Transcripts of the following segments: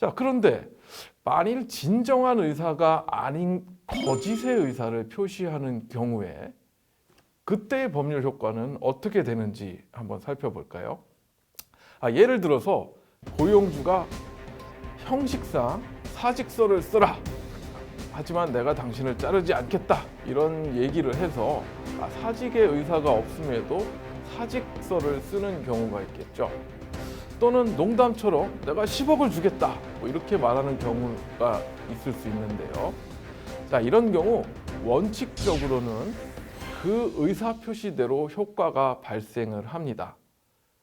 자, 그런데 만일 진정한 의사가 아닌 거짓의 의사를 표시하는 경우에 그때의 법률 효과는 어떻게 되는지 한번 살펴볼까요? 예를 들어서 고용주가 형식상 사직서를 쓰라. 하지만 내가 당신을 자르지 않겠다. 이런 얘기를 해서 사직의 의사가 없음에도 사직서를 쓰는 경우가 있겠죠. 또는 농담처럼 내가 10억을 주겠다. 뭐 이렇게 말하는 경우가 있을 수 있는데요. 자, 이런 경우 원칙적으로는 그 의사 표시대로 효과가 발생을 합니다.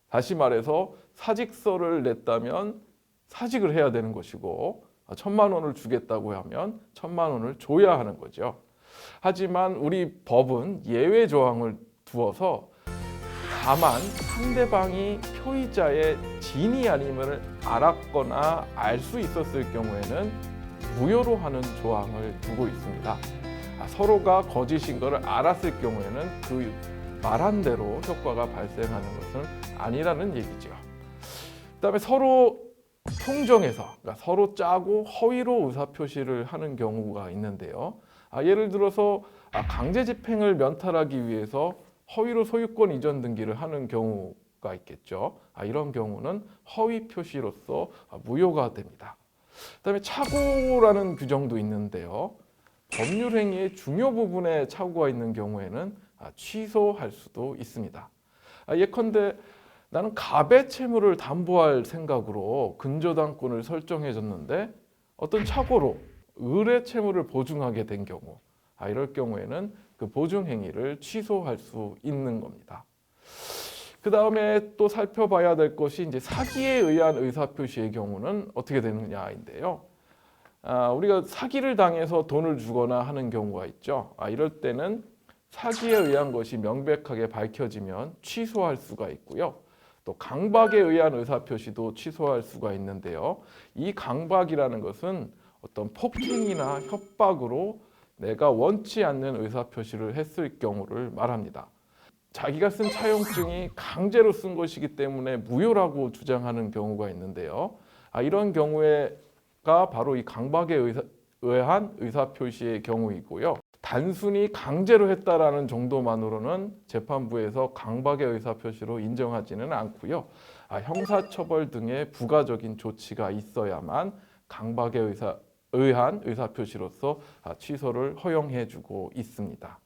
다시 말해서 사직서를 냈다면 사직을 해야 되는 것이고 1,000만 원을 주겠다고 하면 1,000만 원을 줘야 하는 거죠. 하지만 우리 법은 예외 조항을 두어서 다만 상대방이 표의자의 진이 아님을 알았거나 알 수 있었을 경우에는 무효로 하는 조항을 두고 있습니다. 서로가 거짓인 것을 알았을 경우에는 그 말한 대로 효과가 발생하는 것은 아니라는 얘기죠. 그다음에 서로 통정해서, 그러니까 서로 짜고 허위로 의사표시를 하는 경우가 있는데요. 예를 들어서 강제 집행을 면탈하기 위해서 허위로 소유권 이전 등기를 하는 경우가 있겠죠. 이런 경우는 허위 표시로서 무효가 됩니다. 그다음에 착오라는 규정도 있는데요. 법률 행위의 중요 부분에 착오가 있는 경우에는 취소할 수도 있습니다. 예컨대 나는 갑의 채무를 담보할 생각으로 근저당권을 설정해줬는데 어떤 착오로 을의 채무를 보증하게 된 경우, 이럴 경우에는 그 보증 행위를 취소할 수 있는 겁니다. 그 다음에 또 살펴봐야 될 것이 이제 사기에 의한 의사표시의 경우는 어떻게 되느냐인데요. 우리가 사기를 당해서 돈을 주거나 하는 경우가 있죠. 이럴 때는 사기에 의한 것이 명백하게 밝혀지면 취소할 수가 있고요. 또 강박에 의한 의사표시도 취소할 수가 있는데요. 이 강박이라는 것은 어떤 폭행이나 협박으로 내가 원치 않는 의사표시를 했을 경우를 말합니다. 자기가 쓴 차용증이 강제로 쓴 것이기 때문에 무효라고 주장하는 경우가 있는데요. 이런 경우가 바로 이 강박에 의한 의사표시의 경우이고요. 단순히 강제로 했다라는 정도만으로는 재판부에서 강박의 의사표시로 인정하지는 않고요. 형사처벌 등의 부가적인 조치가 있어야만 강박에 의한 의사표시로서 취소를 허용해주고 있습니다.